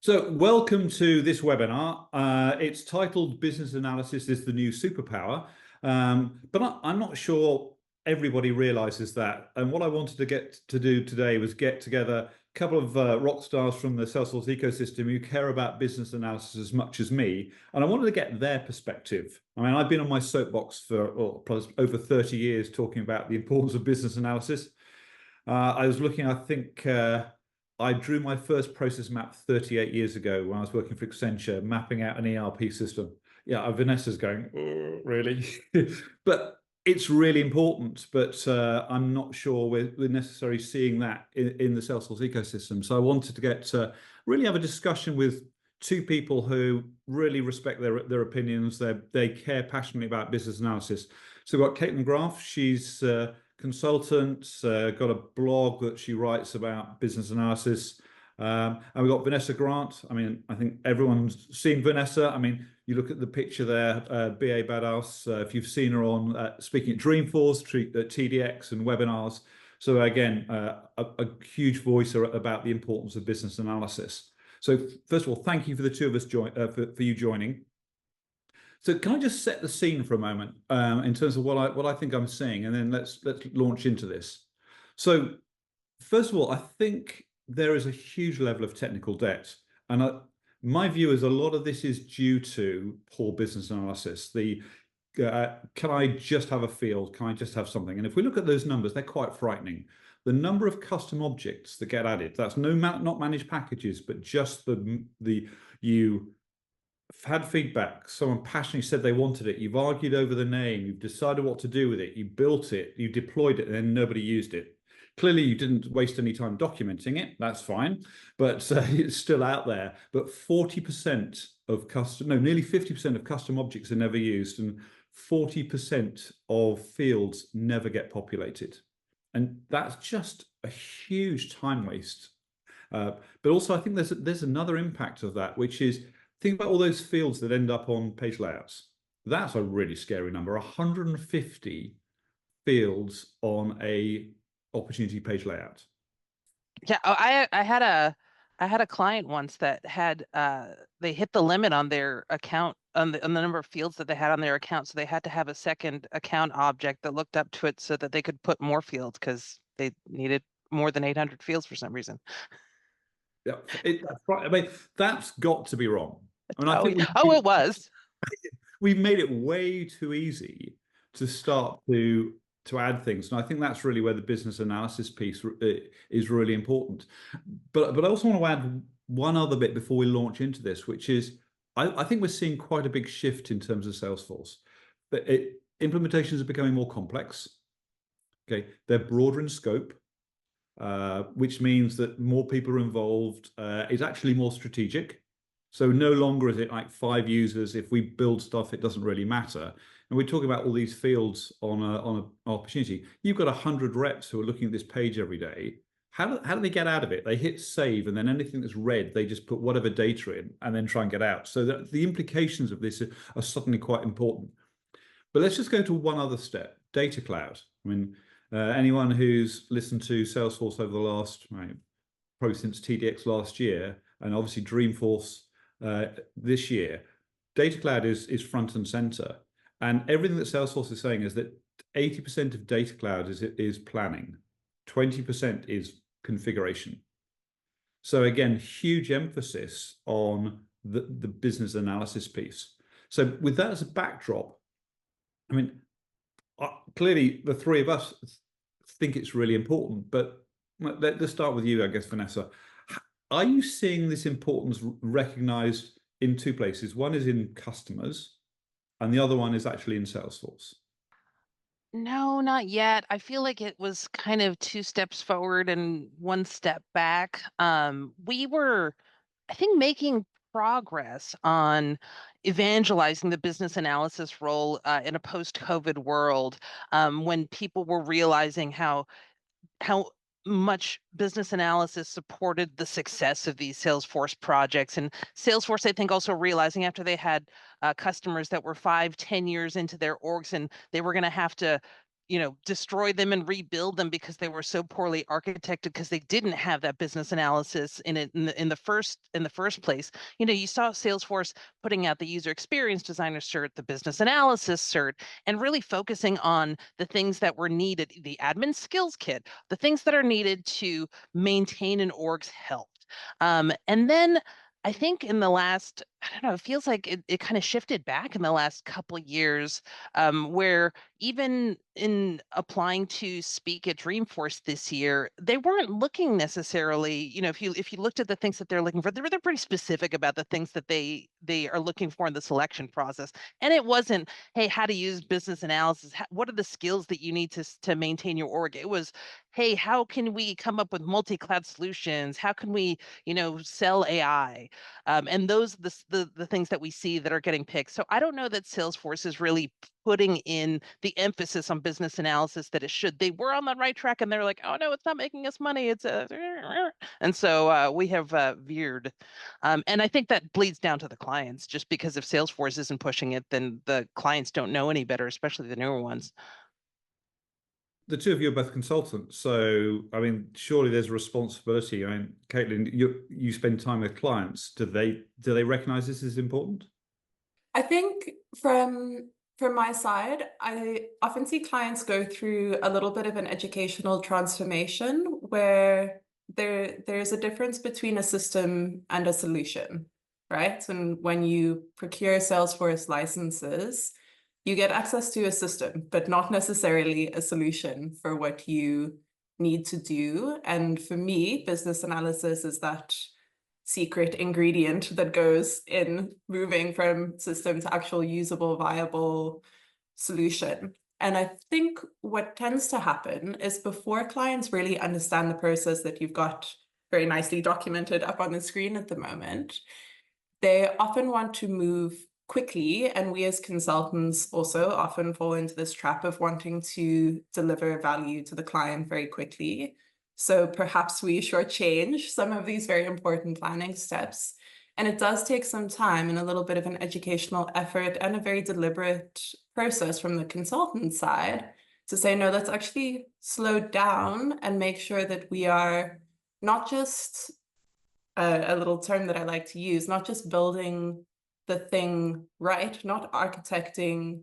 So, welcome to this webinar. It's titled Business Analysis is the New Superpower. But I'm not sure everybody realizes that. And what I wanted to get to do today was get together a couple of rock stars from the Salesforce ecosystem who care about business analysis as much as me. And I wanted to get their perspective. I mean, I've been on my soapbox for over 30 years talking about the importance of business analysis. I was looking, I think, I drew my first process map 38 years ago when I was working for Accenture, mapping out an ERP system. Yeah, Vanessa's going, "Oh, really?" But it's really important, but I'm not sure we're necessarily seeing that in the Salesforce ecosystem. So I wanted to get really have a discussion with two people who really respect their opinions. They care passionately about business analysis. So we've got Caitlin Graff. She's consultant, got a blog that she writes about business analysis. And we've got Vanessa Grant. I mean, I think everyone's seen Vanessa. I mean, you look at the picture there, BA Badass, if you've seen her on speaking at Dreamforce, TDX and webinars. So again, a huge voice about the importance of business analysis. So first of all, thank you for the two of us for you joining. So can I just set the scene for a moment in terms of what I think I'm seeing, and then let's launch into this. So first of all, I think there is a huge level of technical debt, and my view is a lot of this is due to poor business analysis. Can I just have a field? Can I just have something? And if we look at those numbers, they're quite frightening. The number of custom objects that get added, that's not managed packages, but just you had feedback, someone passionately said they wanted it, you've argued over the name, you've decided what to do with it, you built it, you deployed it, and then nobody used it. Clearly you didn't waste any time documenting it, that's fine, but it's still out there. But 40% of nearly 50% of custom objects are never used, and 40% of fields never get populated. And that's just a huge time waste. But also I think there's another impact of that, which is, think about all those fields that end up on page layouts. That's a really scary number. 150 fields on a opportunity page layout. Yeah, I had a client once that had they hit the limit on their account on the number of fields that they had on their account, so they had to have a second account object that looked up to it so that they could put more fields because they needed more than 800 fields for some reason. Yeah, I mean, that's got to be wrong. I mean, I think it was. We've made it way too easy to start to add things, and I think that's really where the business analysis piece is really important. But I also want to add one other bit before we launch into this, which is I think we're seeing quite a big shift in terms of Salesforce. Implementations are becoming more complex. Okay, they're broader in scope, which means that more people are involved. It's actually more strategic. So no longer is it like 5 users. If we build stuff, it doesn't really matter. And we're talking about all these fields on an opportunity. You've got 100 reps who are looking at this page every day. How do they get out of it? They hit save, and then anything that's read, they just put whatever data in and then try and get out. So that the implications of this are suddenly quite important. But let's just go to one other step, data cloud. I mean, anyone who's listened to Salesforce over the last, probably since TDX last year, and obviously Dreamforce this year, data cloud is front and center. And everything that Salesforce is saying is that 80% of data cloud is planning, 20% is configuration. So again, huge emphasis on the business analysis piece. So with that as a backdrop, I mean, clearly the three of us think it's really important, but let's start with you, I guess, Vanessa. Are you seeing this importance recognized in two places? One is in customers, and the other one is actually in Salesforce. No, not yet. I feel like it was kind of 2 steps forward and 1 step back. We were, I think, making progress on evangelizing the business analysis role in a post-COVID world, when people were realizing how much business analysis supported the success of these Salesforce projects. And Salesforce, I think, also realizing after they had customers that were 5, 10 years into their orgs, and they were going to have to destroy them and rebuild them because they were so poorly architected because they didn't have that business analysis in it in the first place. You saw Salesforce putting out the user experience designer cert, the business analysis cert, and really focusing on the things that were needed, the admin skills kit, the things that are needed to maintain an org's health. And then I think in the last, I don't know, it feels like it kind of shifted back in the last couple of years, where even in applying to speak at Dreamforce this year, they weren't looking necessarily, if you looked at the things that they're looking for, they're pretty specific about the things that they are looking for in the selection process. And it wasn't, hey, how to use business analysis, what are the skills that you need to maintain your org? It was, hey, how can we come up with multi-cloud solutions? How can we, sell AI? And those are the things that we see that are getting picked. So I don't know that Salesforce is really putting in the emphasis on business analysis that it should. They were on the right track, and they're like, oh no, it's not making us money. It's a, and so we have veered. And I think that bleeds down to the clients. Just because if Salesforce isn't pushing it, then the clients don't know any better, especially the newer ones. The two of you are both consultants, so I mean, surely there's a responsibility. I mean, Caitlin, you spend time with clients. Do they recognize this is important? I think from my side, I often see clients go through a little bit of an educational transformation where there's a difference between a system and a solution, right? And when you procure Salesforce licenses, you get access to a system, but not necessarily a solution for what you need to do. And for me, business analysis is that secret ingredient that goes in moving from system to actual usable, viable solution. And I think what tends to happen is before clients really understand the process that you've got very nicely documented up on the screen at the moment, they often want to move quickly. And we as consultants also often fall into this trap of wanting to deliver value to the client very quickly. So perhaps we shortchange some of these very important planning steps. And it does take some time and a little bit of an educational effort and a very deliberate process from the consultant side to say, no, let's actually slow down and make sure that we are not just a little term that I like to use, not just building the thing right, not architecting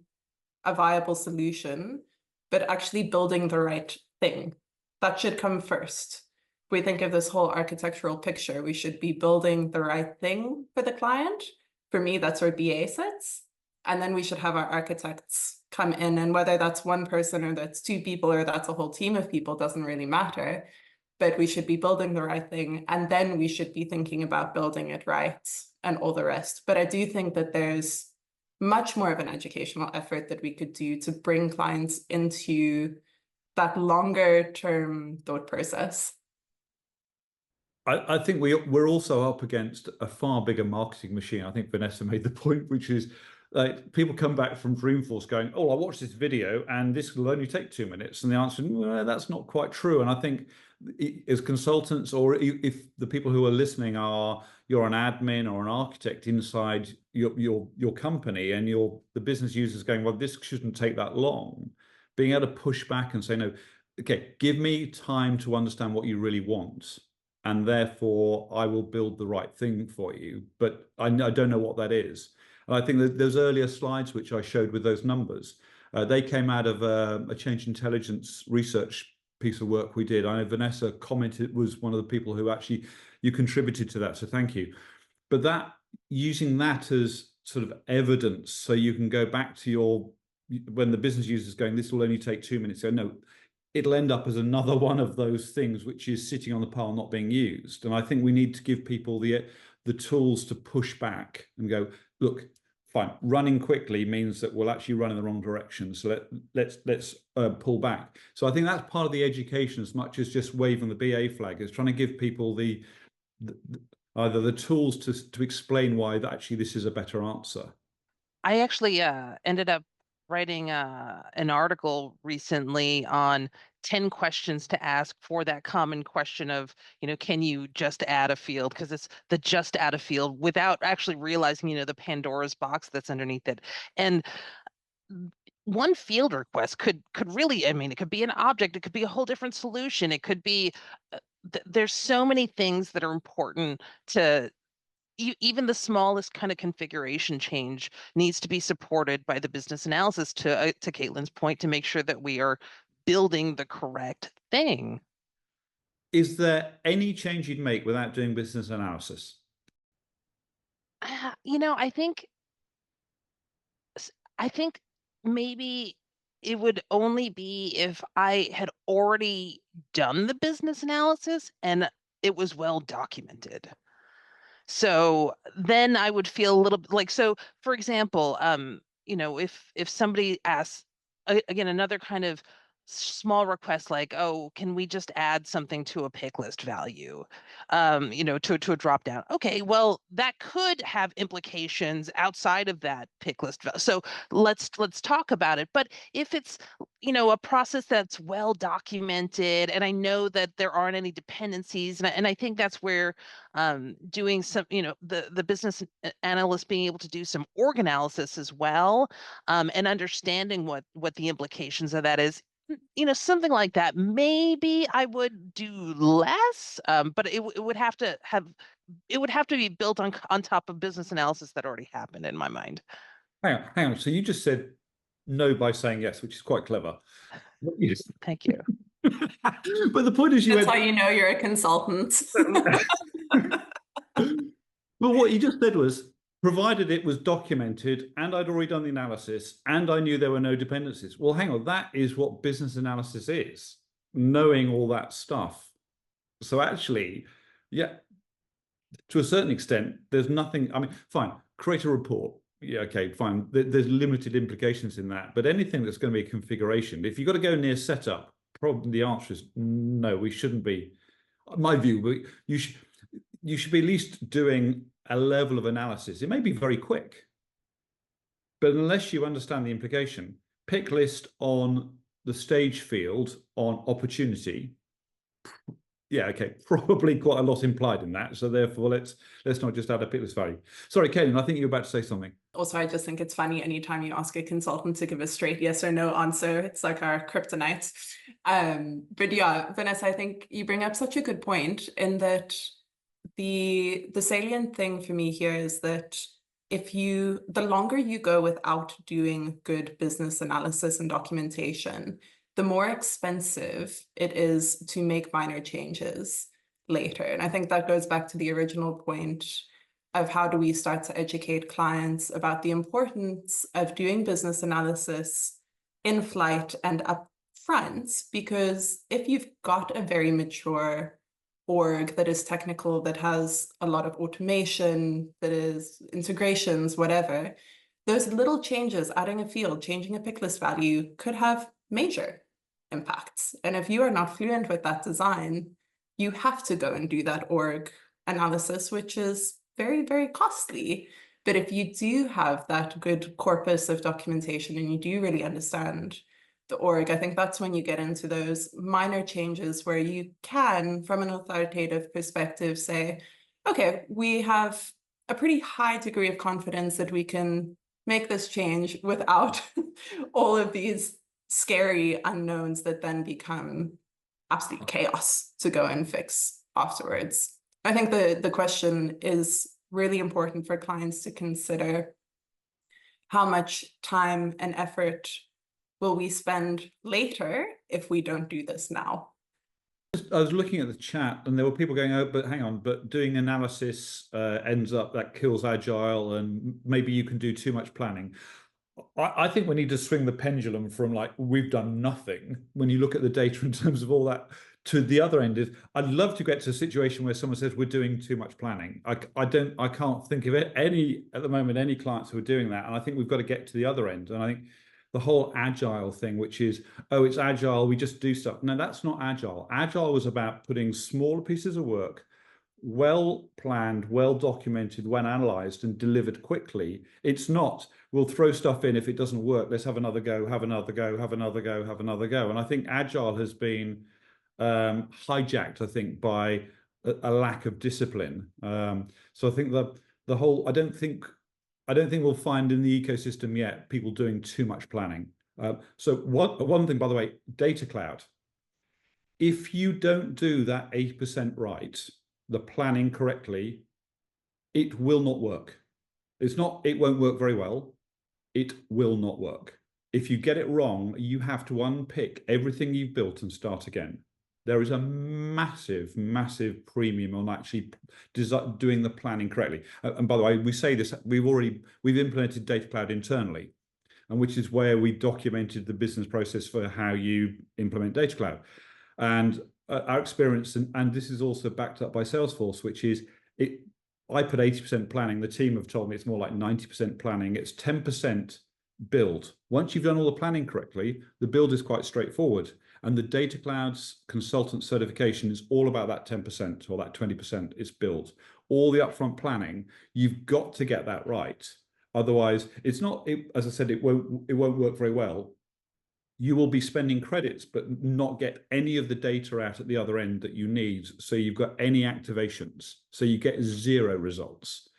a viable solution, but actually building the right thing. That should come first. We think of this whole architectural picture, we should be building the right thing for the client. For me, that's where BA sits. And then we should have our architects come in. And whether that's one person or that's two people or that's a whole team of people doesn't really matter. But we should be building the right thing. And then we should be thinking about building it right and all the rest. But I do think that there's much more of an educational effort that we could do to bring clients into that longer term thought process. I think we're also up against a far bigger marketing machine. I think Vanessa made the point, which is like people come back from Dreamforce going, "Oh, I watched this video and this will only take 2 minutes," and the answer, well, that's not quite true. And I think as consultants, or if the people who are listening are you're an admin or an architect inside your company, and the business users going, "Well, this shouldn't take that long," being able to push back and say, "No, okay, give me time to understand what you really want, and therefore I will build the right thing for you. But I don't know what that is." And I think that those earlier slides, which I showed with those numbers, they came out of a change intelligence research piece of work we did. I know Vanessa commented, was one of the people who actually you contributed to that, so thank you. But that using that as sort of evidence, so you can go back to when the business user is going, this will only take 2 minutes. Go, no, it'll end up as another one of those things which is sitting on the pile not being used. And I think we need to give people the tools to push back and go, look, fine, running quickly means that we'll actually run in the wrong direction. So let's pull back. So I think that's part of the education, as much as just waving the BA flag, is trying to give people the either the tools to explain why actually this is a better answer. I actually ended up writing an article recently on 10 questions to ask for that common question of, can you just add a field? Because it's the just add a field without actually realizing, the Pandora's box that's underneath it. And one field request could really, I mean, it could be an object, it could be a whole different solution, it could be there's so many things that are important to even the smallest kind of configuration change needs to be supported by the business analysis to Caitlin's point, to make sure that we are building the correct thing. Is there any change you'd make without doing business analysis? You know, I think maybe it would only be if I had already done the business analysis and it was well documented. So then I would feel a little bit like, so for example, you know, if somebody asks again, another kind of small request like, oh, can we just add something to a pick list value, you know, to a drop down? Okay, well, that could have implications outside of that pick list value. So let's talk about it. But if it's, you know, a process that's well documented and I know that there aren't any dependencies, and I think that's where doing some, you know, the business analyst being able to do some org analysis as well, and understanding what the implications of that is. You know, something like that. Maybe I would do less, but it would have to have it would have to be built on top of business analysis that already happened in my mind. Hang on. So you just said no by saying yes, which is quite clever. Yes. Thank you. But the point is, you That's went. how you know you're a consultant. Well, what you just said was, provided it was documented and I'd already done the analysis and I knew there were no dependencies. Well, hang on, that is what business analysis is, knowing all that stuff. So actually, yeah, to a certain extent, there's nothing. I mean, fine, create a report. Yeah, okay, fine. There's limited implications in that. But anything that's going to be a configuration, if you've got to go near setup, probably the answer is no, we shouldn't be. My view, you should be at least doing a level of analysis. It may be very quick, but unless you understand the implication, pick list on the stage field on opportunity. Yeah, okay, probably quite a lot implied in that. So therefore, let's not just add a pick list value. Sorry, Caitlin, I think you're about to say something. Also, I just think it's funny anytime you ask a consultant to give a straight yes or no answer. It's like our kryptonite. But yeah, Vanessa, I think you bring up such a good point in that the salient thing for me here is that the longer you go without doing good business analysis and documentation, the more expensive it is to make minor changes later. And I think that goes back to the original point of how do we start to educate clients about the importance of doing business analysis in flight and up front, because if you've got a very mature org that is technical, that has a lot of automation, that is integrations, whatever, those little changes, adding a field, changing a pick list value, could have major impacts. And if you are not fluent with that design, you have to go and do that org analysis, which is very, very costly. But if you do have that good corpus of documentation and you do really understand the org, I think that's when you get into those minor changes where you can, from an authoritative perspective, say, okay, we have a pretty high degree of confidence that we can make this change without all of these scary unknowns that then become absolute chaos to go and fix afterwards. I think the question is really important for clients to consider: how much time and effort will we spend later if we don't do this now? I was looking at the chat and there were people going, oh, but hang on, but doing analysis ends up, that kills agile, and maybe you can do too much planning. I think we need to swing the pendulum from like, we've done nothing, when you look at the data in terms of all that, to the other end is, I'd love to get to a situation where someone says we're doing too much planning. I can't think of it at the moment, any clients who are doing that. And I think we've got to get to the other end. And I think the whole agile thing, which is, oh, it's agile, we just do stuff. No, that's not agile. Agile was about putting smaller pieces of work, well planned, well documented, well analyzed, and delivered quickly. It's not, we'll throw stuff in, if it doesn't work, let's have another go, have another go, have another go, have another go. And I think agile has been hijacked, I think, by a lack of discipline. So I think the whole, I don't think we'll find in the ecosystem yet people doing too much planning. So one thing, by the way, data cloud. If you don't do that 80% right, the planning correctly, it will not work. It won't work very well. It will not work. If you get it wrong, you have to unpick everything you've built and start again. There is a massive, massive premium on actually doing the planning correctly. And by the way, we say this, we've implemented Data Cloud internally, and which is where we documented the business process for how you implement Data Cloud. And our experience, and this is also backed up by Salesforce, which is I put 80% planning. The team have told me it's more like 90% planning. It's 10% build. Once you've done all the planning correctly, the build is quite straightforward. And the Data Cloud's consultant certification is all about that 10% or that 20%. It's build. All the upfront planning, you've got to get that right. Otherwise, it's not. As I said, it won't work very well. You will be spending credits, but not get any of the data out at the other end that you need. So you've got any activations. So you get zero results.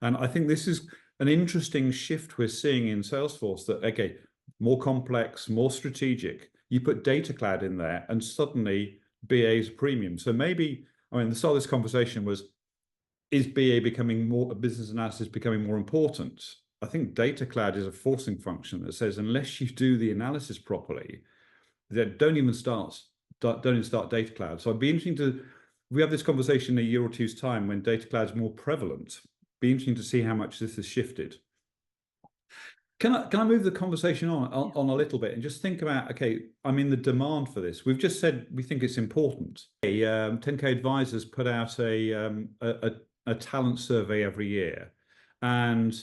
And I think this is an interesting shift we're seeing in Salesforce that, okay, more complex, more strategic. You put Data Cloud in there and suddenly BA is a premium. So maybe, I mean, the start of this conversation was, is BA becoming more, business analysis becoming more important? I think Data Cloud is a forcing function that says, unless you do the analysis properly, then don't even start Data Cloud. So I'd be interesting to, we have this conversation in a year or two's time when Data Cloud is more prevalent. Be interesting to see how much this has shifted. Can I move the conversation on a little bit and just think about, okay, I mean, the demand for this. We've just said we think it's important. 10K Advisors put out a talent survey every year, and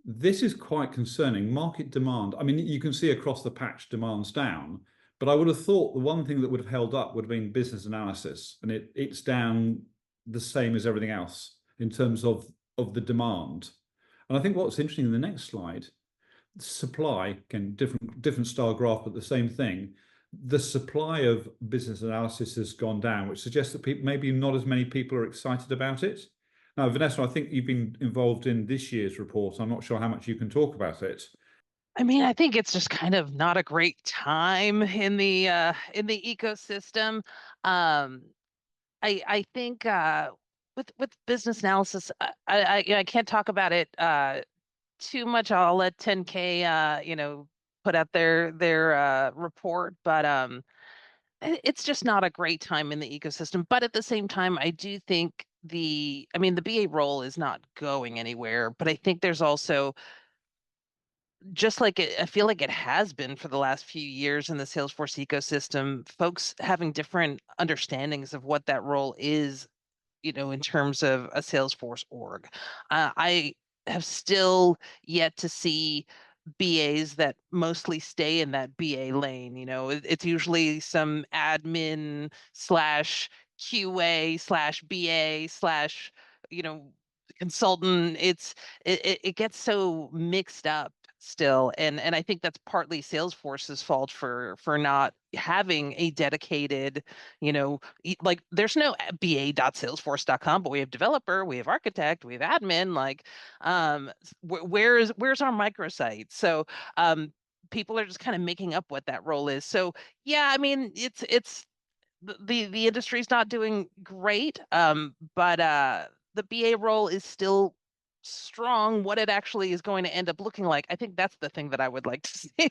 this is quite concerning. Market demand. I mean, you can see across the patch demand's down, but I would have thought the one thing that would have held up would have been business analysis, and it's down the same as everything else in terms of the demand. And I think what's interesting in the next slide, supply, again, different style graph, but the same thing. The supply of business analysis has gone down, which suggests that maybe not as many people are excited about it. Now, Vanessa, I think you've been involved in this year's report. I'm not sure how much you can talk about it. I mean, I think it's just kind of not a great time in the ecosystem. I think with business analysis, I can't talk about it too much. I'll let 10K put out their report, but it's just not a great time in the ecosystem. But at the same time, I do think the BA role is not going anywhere, but I think there's also, just like I feel like it has been for the last few years in the Salesforce ecosystem, folks having different understandings of what that role is, in terms of a Salesforce org. I have still yet to see BAs that mostly stay in that BA lane. It's usually some admin slash QA slash BA slash, you know, consultant. It gets so mixed up still, and I think that's partly Salesforce's fault for not having a dedicated, like there's no ba.salesforce.com, but we have developer, we have architect, we have admin. Like, where's our microsite? So people are just kind of making up what that role is. So yeah, I mean, it's the industry's not doing great, but the BA role is still strong. What it actually is going to end up looking like, I think that's the thing that I would like to see.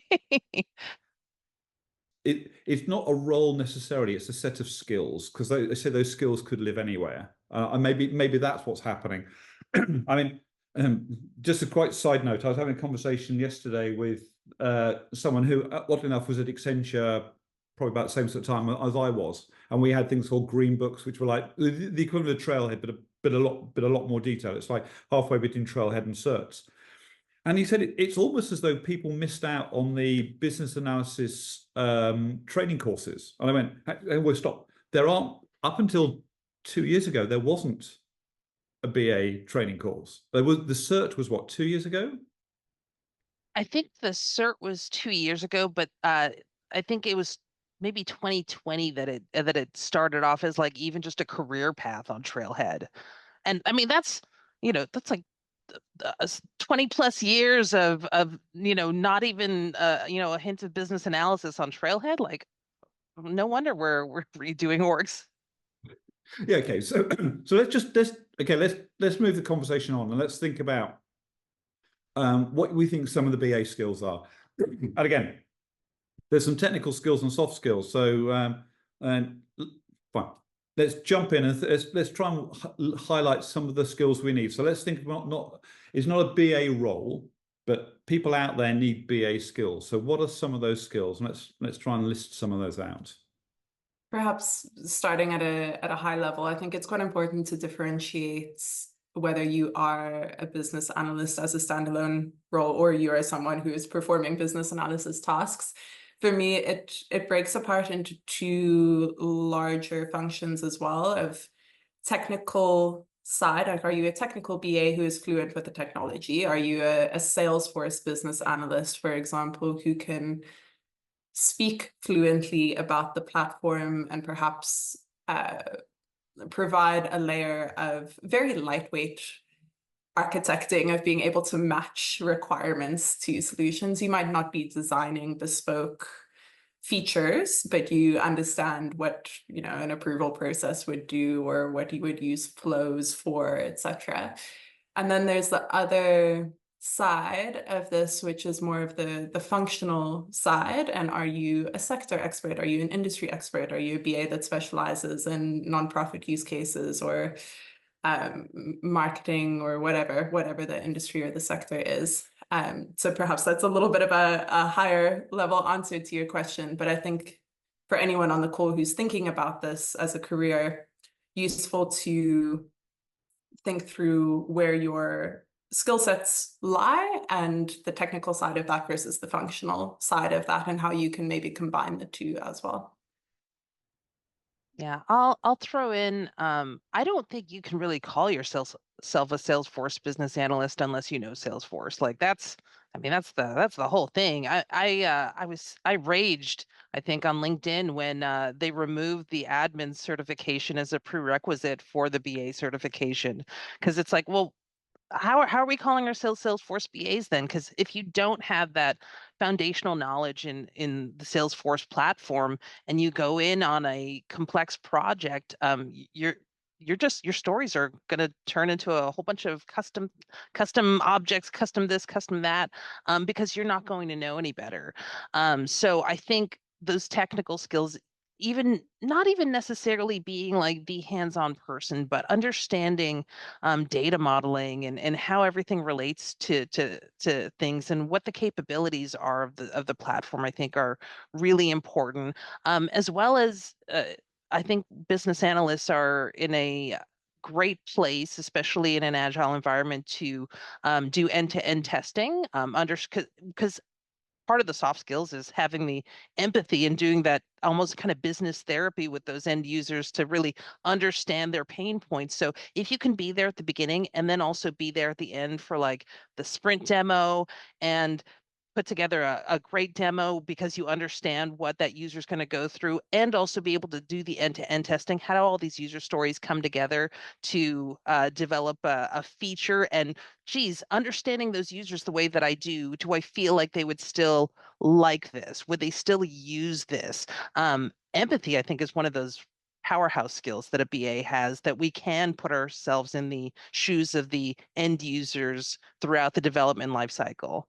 It's not a role necessarily, it's a set of skills, because they say those skills could live anywhere. And maybe that's what's happening. I mean, just a quite side note, I was having a conversation yesterday with someone who, oddly enough, was at Accenture probably about the same sort of time as I was. And we had things called green books, which were like the equivalent of Trailhead, but a lot more detail. It's like halfway between Trailhead and certs. And he said it's almost as though people missed out on the business analysis training courses. And I went, hey, well, stop. There aren't, up until 2 years ago, there wasn't a BA training course. The cert was what, 2 years ago? I think the cert was 2 years ago, but I think it was maybe 2020 that it started off as like even just a career path on Trailhead. And I mean, that's like 20 plus years of not even a hint of business analysis on Trailhead. Like, no wonder we're redoing orgs. Yeah. Okay. So let's move the conversation on and let's think about what we think some of the BA skills are. And again, there's some technical skills and soft skills. So and fine. Let's jump in and let's try and highlight some of the skills we need. So let's think about it's not a BA role, but people out there need BA skills. So what are some of those skills? And let's try and list some of those out. Perhaps starting at a high level, I think it's quite important to differentiate whether you are a business analyst as a standalone role or you are someone who is performing business analysis tasks. For me, it breaks apart into two larger functions as well of technical side. Like, are you a technical BA who is fluent with the technology? Are you a Salesforce business analyst, for example, who can speak fluently about the platform and perhaps provide a layer of very lightweight architecting of being able to match requirements to solutions? You might not be designing bespoke features, but you understand what an approval process would do or what you would use flows for, etc. And then there's the other side of this, which is more of the functional side. And are you a sector expert? Are you an industry expert? Are you a BA that specializes in nonprofit use cases or marketing or whatever the industry or the sector is? So perhaps that's a little bit of a higher level answer to your question, but I think for anyone on the call who's thinking about this as a career, useful to think through where your skill sets lie and the technical side of that versus the functional side of that, and how you can maybe combine the two as well. Yeah, I'll throw in, I don't think you can really call yourself a Salesforce business analyst unless you know Salesforce. Like that's the whole thing. I raged, I think, on LinkedIn when they removed the admin certification as a prerequisite for the BA certification. Because it's like, well, how are we calling ourselves Salesforce BAs then? Because if you don't have that foundational knowledge in the Salesforce platform and you go in on a complex project, your stories are going to turn into a whole bunch of custom objects, custom this, custom that, because you're not going to know any better. So I think those technical skills, not even necessarily being like the hands-on person, but understanding data modeling and how everything relates to things and what the capabilities are of the platform, I think are really important. As well as I think business analysts are in a great place, especially in an agile environment, to do end-to-end testing, because part of the soft skills is having the empathy and doing that almost kind of business therapy with those end users to really understand their pain points. So if you can be there at the beginning and then also be there at the end for like the sprint demo and put together a great demo because you understand what that user is going to go through, and also be able to do the end-to-end testing, how do all these user stories come together to develop a feature, and geez, understanding those users the way that I do I feel like they would still like this? Would they still use this? Empathy, I think, is one of those powerhouse skills that a BA has, that we can put ourselves in the shoes of the end users throughout the development lifecycle.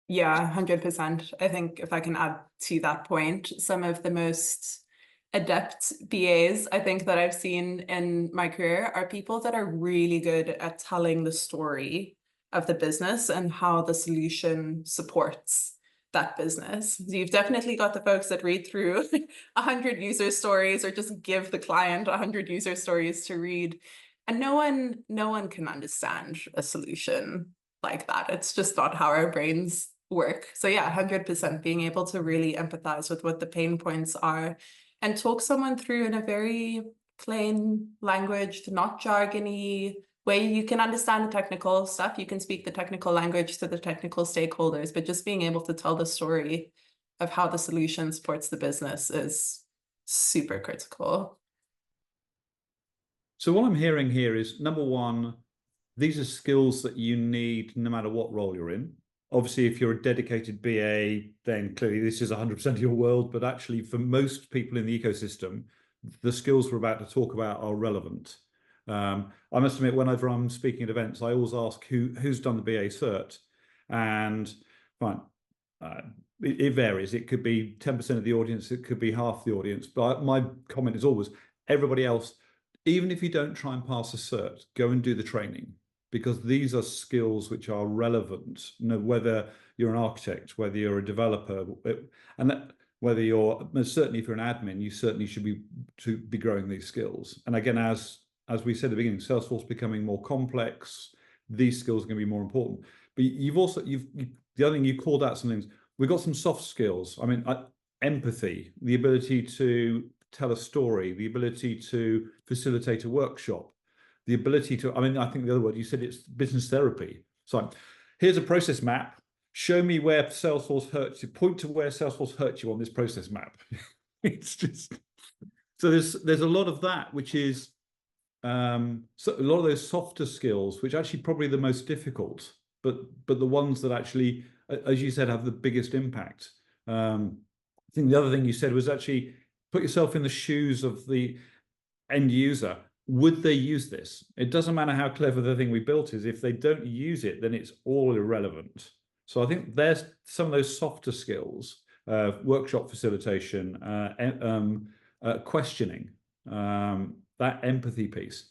Yeah, 100%. I think if I can add to that point, some of the most adept BAs I think that I've seen in my career are people that are really good at telling the story of the business and how the solution supports that business. So you've definitely got the folks that read through 100 user stories or just give the client 100 user stories to read. And no one can understand a solution like that. It's just not how our brains work. So yeah, 100% being able to really empathize with what the pain points are and talk someone through in a very plain language, not jargony way. You can understand the technical stuff, you can speak the technical language to the technical stakeholders, but just being able to tell the story of how the solution supports the business is super critical. So what I'm hearing here is, number one, these are skills that you need no matter what role you're in. Obviously, if you're a dedicated BA, then clearly this is 100% of your world. But actually, for most people in the ecosystem, the skills we're about to talk about are relevant. I must admit, whenever I'm speaking at events, I always ask who's done the BA cert, and fine, it varies. It could be 10% of the audience, it could be half the audience. But my comment is always, everybody else, even if you don't try and pass a cert, go and do the training, because these are skills which are relevant. You know, whether you're an architect, whether you're a developer, and that, whether you're, certainly if you're an admin, you certainly should be growing these skills. And again, as we said at the beginning, Salesforce becoming more complex, these skills are going to be more important. But you've also, the other thing you called out some things. We've got some soft skills. I mean, empathy, the ability to tell a story, the ability to facilitate a workshop, the ability to, I mean, I think the other word you said, it's business therapy. So here's a process map. Show me where Salesforce hurts you. Point to where Salesforce hurt you on this process map. It's just, so there's a lot of that, which is so a lot of those softer skills, which actually probably the most difficult, but the ones that actually, as you said, have the biggest impact. I think the other thing you said was actually put yourself in the shoes of the end user. Would they use this? It doesn't matter how clever the thing we built is. If they don't use it, then it's all irrelevant. So I think there's some of those softer skills, workshop facilitation, questioning, that empathy piece.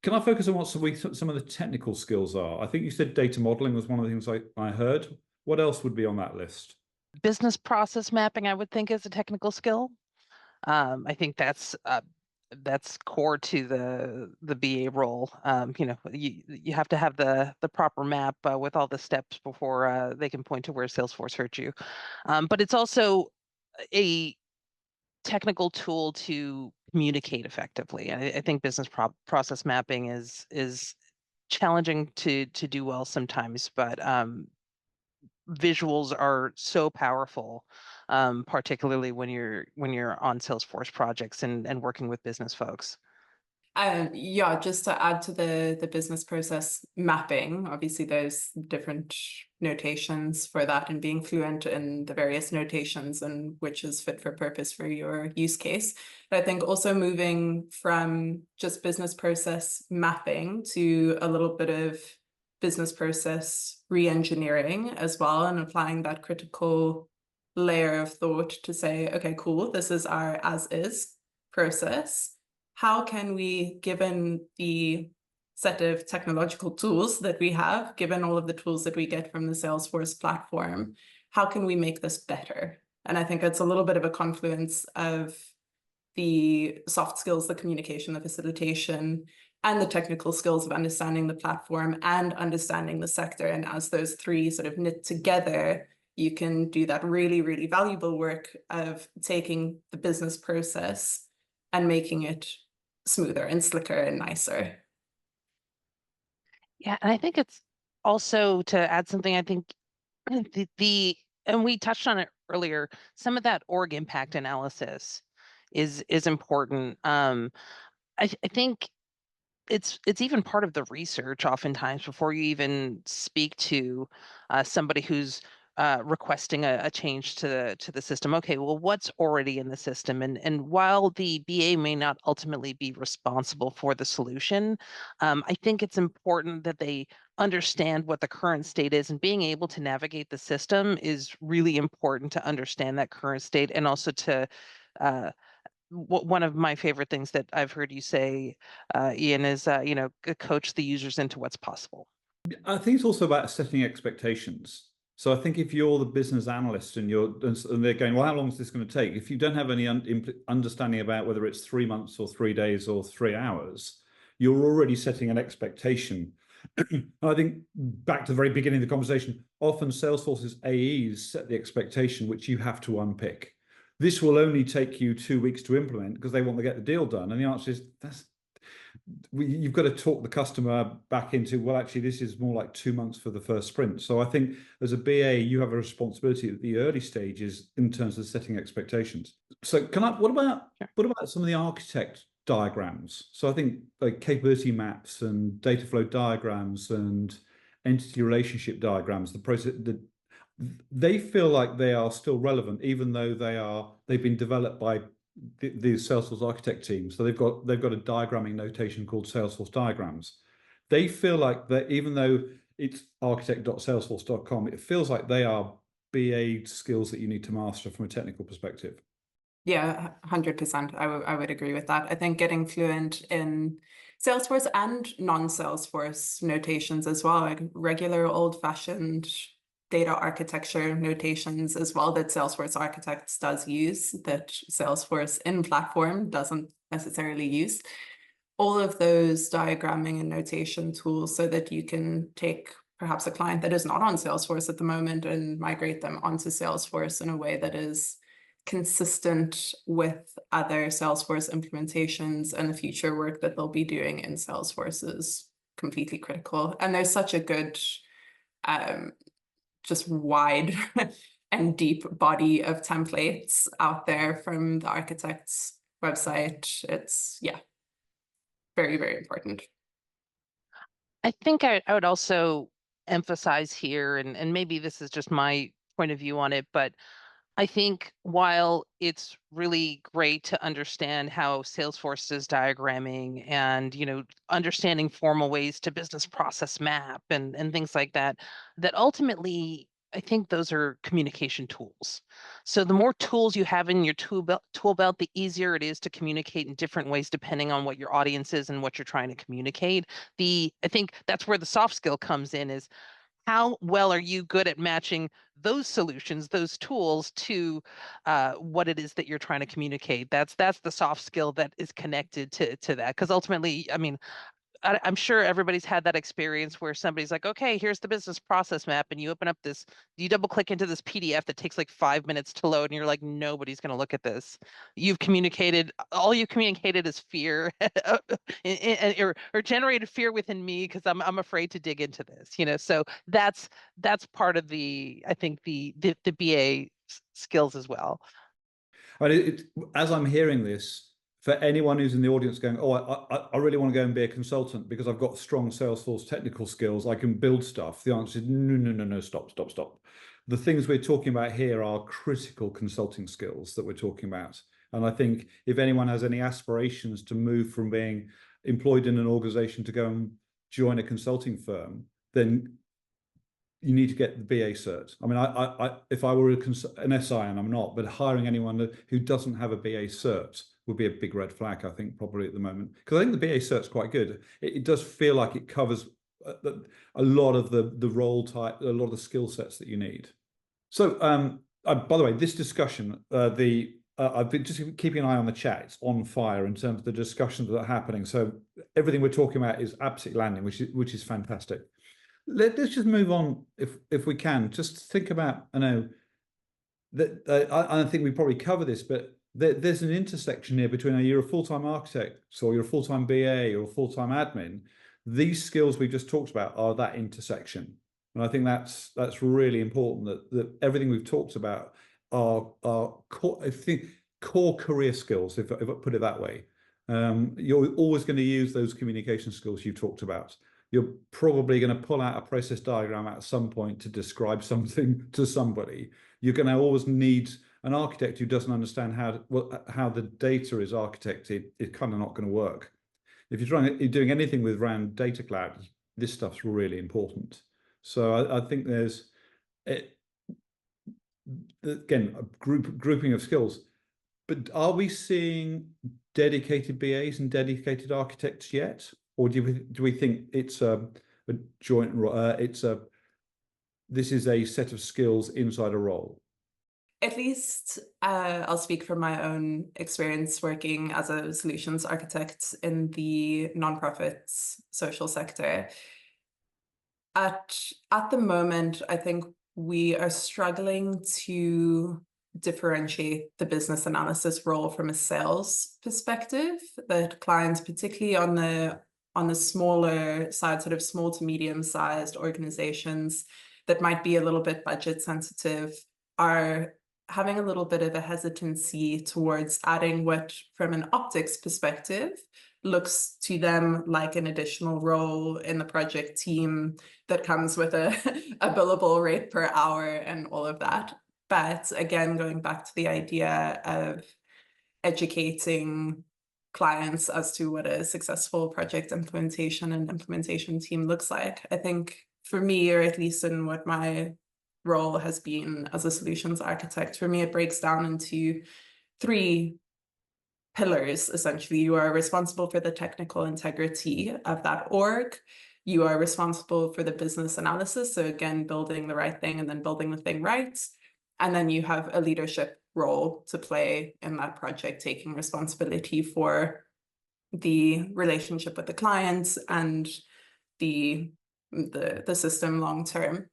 Can I focus on what some of the technical skills are? I think you said data modeling was one of the things I heard. What else would be on that list? Business process mapping, I would think, is a technical skill. I think that's core to the BA role. You know, you have to have the proper map with all the steps before they can point to where Salesforce hurt you. But it's also a technical tool to communicate effectively. I think business process mapping is challenging to do well sometimes, but visuals are so powerful, particularly when you're on Salesforce projects and working with business folks. Yeah, just to add to the business process mapping, obviously there's different notations for that, and being fluent in the various notations and which is fit for purpose for your use case. But I think also moving from just business process mapping to a little bit of business process re-engineering as well, and applying that critical layer of thought to say, okay, cool, this is our as-is process. How can we, given the set of technological tools that we have, given all of the tools that we get from the Salesforce platform, how can we make this better? And I think it's a little bit of a confluence of the soft skills, the communication, the facilitation, and the technical skills of understanding the platform and understanding the sector. And as those three sort of knit together, you can do that really, really valuable work of taking the business process and making it smoother and slicker and nicer. Yeah, and I think it's also, to add something, I think and we touched on it earlier, some of that org impact analysis is important. I think it's even part of the research oftentimes before you even speak to somebody who's requesting a change to the system. Okay, well, what's already in the system? And while the BA may not ultimately be responsible for the solution, I think it's important that they understand what the current state is, and being able to navigate the system is really important to understand that current state, and also to one of my favorite things that I've heard you say, Ian, is you know, coach the users into what's possible. I think it's also about setting expectations. So I think if you're the business analyst and they're going, well, how long is this going to take? If you don't have any understanding about whether it's 3 months or 3 days or 3 hours, you're already setting an expectation. I think back to the very beginning of the conversation, often Salesforce's AEs set the expectation, which you have to unpick. This will only take you 2 weeks to implement because they want to get the deal done. And the answer is you've got to talk the customer back into, well, actually, this is more like 2 months for the first sprint. So I think as a BA, you have a responsibility at the early stages in terms of setting expectations. So what about some of the architect diagrams. So I think like capability maps and data flow diagrams and entity relationship diagrams, they feel like they are still relevant, even though they've been developed by the Salesforce architect team. So they've got a diagramming notation called Salesforce diagrams. They feel like that even though it's architect.salesforce.com, it feels like they are BA skills that you need to master from a technical perspective. Yeah, 100%. I would agree with that. I think getting fluent in Salesforce and non-Salesforce notations as well, like regular old-fashioned data architecture notations as well that Salesforce Architects does use, that Salesforce in platform doesn't necessarily use. All of those diagramming and notation tools so that you can take perhaps a client that is not on Salesforce at the moment and migrate them onto Salesforce in a way that is consistent with other Salesforce implementations and the future work that they'll be doing in Salesforce is completely critical. And there's such a good, just wide and deep body of templates out there from the architect's website. It's, yeah, very, very important. I think I would also emphasize here, and maybe this is just my point of view on it, but I think while it's really great to understand how Salesforce is diagramming and, understanding formal ways to business process map and things like that, that ultimately I think those are communication tools. So the more tools you have in your tool belt, the easier it is to communicate in different ways depending on what your audience is and what you're trying to communicate. I think that's where the soft skill comes in, is how well are you good at matching those solutions, those tools to what it is that you're trying to communicate? That's the soft skill that is connected to that. Because ultimately, I mean, I'm sure everybody's had that experience where somebody's like, okay, here's the business process map. And you open up you double click into this PDF that takes like 5 minutes to load. And you're like, nobody's going to look at this. All you communicated is fear or generated fear within me because I'm afraid to dig into this, So that's part of I think the BA skills as well. I mean, as I'm hearing this, for anyone who's in the audience going, oh, I really want to go and be a consultant because I've got strong Salesforce technical skills, I can build stuff. The answer is no, stop. The things we're talking about here are critical consulting skills that we're talking about. And I think if anyone has any aspirations to move from being employed in an organization to go and join a consulting firm, then you need to get the BA cert. I mean, if I were an SI, and I'm not, but hiring anyone who doesn't have a BA cert would be a big red flag, I think, probably at the moment. Because I think the BA cert's quite good. It does feel like it covers a lot of the role type, a lot of the skill sets that you need. So, by the way, this discussion, I've been just keeping an eye on the chat. It's on fire in terms of the discussions that are happening. So everything we're talking about is absolutely landing, which is fantastic. Let's just move on if we can. Just think about, I know that I think we probably cover this, but there's an intersection here between you're a full-time architect or you're a full-time BA or a full-time admin. These skills we just talked about are that intersection, and I think that's really important. That everything we've talked about are core, I think, core career skills. If I put it that way, you're always going to use those communication skills you talked about. You're probably going to pull out a process diagram at some point to describe something to somebody. You're going to always need an architect who doesn't understand how the data is architected. It's kind of not going to work. If you're doing anything with around data cloud, this stuff's really important. So I think there's, again, a grouping of skills. But are we seeing dedicated BAs and dedicated architects yet? Or do we think it's a joint? This is a set of skills inside a role. At least I'll speak from my own experience working as a solutions architect in the nonprofits social sector. At the moment, I think we are struggling to differentiate the business analysis role from a sales perspective. That clients, particularly on the smaller side, sort of small to medium-sized organizations that might be a little bit budget sensitive, are having a little bit of a hesitancy towards adding what, from an optics perspective, looks to them like an additional role in the project team that comes with a billable rate per hour and all of that. But again, going back to the idea of educating clients as to what a successful project implementation and implementation team looks like, I think for me, or at least in what my role has been as a solutions architect, for me, it breaks down into 3 pillars. Essentially, you are responsible for the technical integrity of that org. You are responsible for the business analysis. So again, building the right thing and then building the thing right. And then you have a leadership role to play in that project, taking responsibility for the relationship with the clients and the system long term.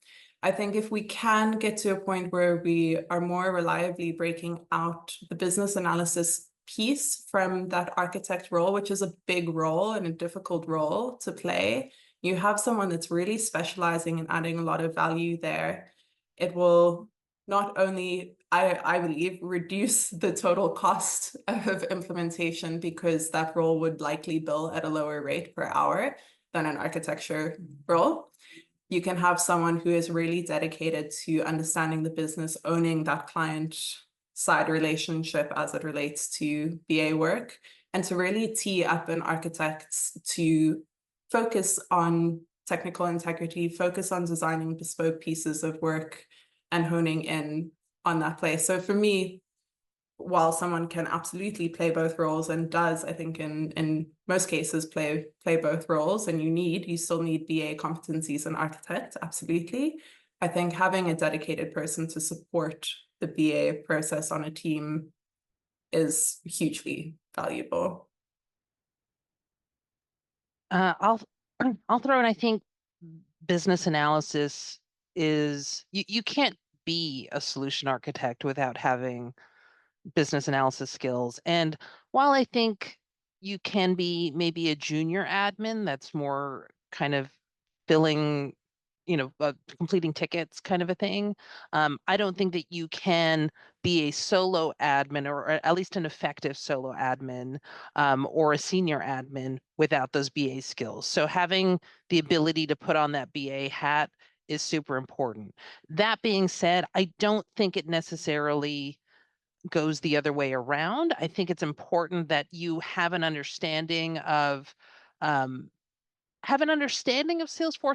I think if we can get to a point where we are more reliably breaking out the business analysis piece from that architect role, which is a big role and a difficult role to play, you have someone that's really specializing and adding a lot of value there. It will not only, I believe, reduce the total cost of implementation, because that role would likely bill at a lower rate per hour than an architecture role. You can have someone who is really dedicated to understanding the business, owning that client side relationship as it relates to BA work, and to really tee up an architect to focus on technical integrity, focus on designing bespoke pieces of work and honing in on that place. So for me, while someone can absolutely play both roles, and does, I think in most cases play both roles, and you still need BA competencies and architect, absolutely. I think having a dedicated person to support the BA process on a team is hugely valuable. I'll throw in, I think business analysis is, you can't be a solution architect without having business analysis skills. And while I think you can be maybe a junior admin that's more kind of filling, completing tickets kind of a thing, I don't think that you can be a solo admin, or at least an effective solo admin, or a senior admin without those BA skills. So having the ability to put on that BA hat is super important. That being said, I don't think it necessarily goes the other way around. I think it's important that you have an understanding of Salesforce